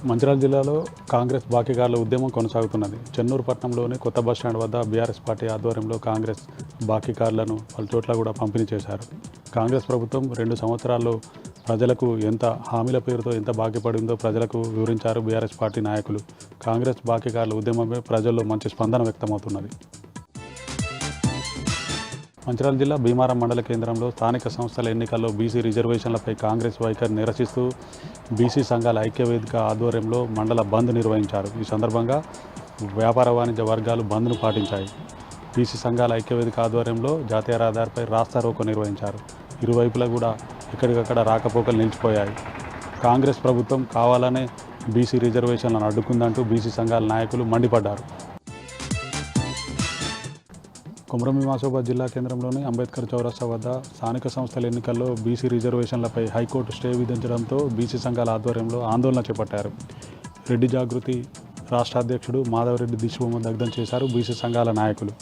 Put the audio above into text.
మంచిర్యాల జిల్లాలో కాంగ్రెస్ బాకీదారుల ఉద్యమం కొనసాగుతున్నది. చెన్నూరు పట్టణంలోని కొత్త బస్టాండ్ వద్ద బీఆర్ఎస్ పార్టీ ఆధ్వర్యంలో కాంగ్రెస్ బాకీదారులను పలు చోట్ల కూడా పంపిణీ చేశారు. కాంగ్రెస్ ప్రభుత్వం 2 సంవత్సరాల్లో ప్రజలకు ఎంత హామీల పేరుతో ఎంత బాకీ పడిందో ప్రజలకు వివరించారు బీఆర్ఎస్ పార్టీ నాయకులు. కాంగ్రెస్ బాకీదారుల ఉద్యమంపై ప్రజల్లో మంచి స్పందన వ్యక్తమవుతున్నది. మంచిర్యాల జిల్లా భీమారం మండల కేంద్రంలో స్థానిక సంస్థల ఎన్నికల్లో బీసీ రిజర్వేషన్లపై కాంగ్రెస్ వైఖరి నిరసిస్తూ బీసీ సంఘాల ఐక్యవేదిక ఆధ్వర్యంలో మండల బంద్ నిర్వహించారు. ఈ సందర్భంగా వ్యాపార వాణిజ్య వర్గాలు బంద్ను పాటించాయి. బీసీ సంఘాల ఐక్యవేదిక ఆధ్వర్యంలో జాతీయ రహదారిపై రాస్తా రోకో నిర్వహించారు. ఇరువైపులా కూడా ఎక్కడికక్కడ రాకపోకలు నిలిచిపోయాయి. కాంగ్రెస్ ప్రభుత్వం కావాలనే బీసీ రిజర్వేషన్లను అడ్డుకుందంటూ బీసీ సంఘాల నాయకులు మండిపడ్డారు. కొమరంభీం ఆసిఫాబాద్ జిల్లా కేంద్రంలోని అంబేద్కర్ చౌరస్తా వద్ద స్థానిక సంస్థల ఎన్నికల్లో బీసీ రిజర్వేషన్లపై హైకోర్టు స్టే విధించడంతో బీసీ సంఘాల ఆధ్వర్యంలో ఆందోళన చేపట్టారు. రెడ్డి జాగృతి రాష్ట్ర అధ్యక్షుడు మాధవరెడ్డి దిశబొమ్మ దగ్ధం చేశారు బీసీ సంఘాల నాయకులు.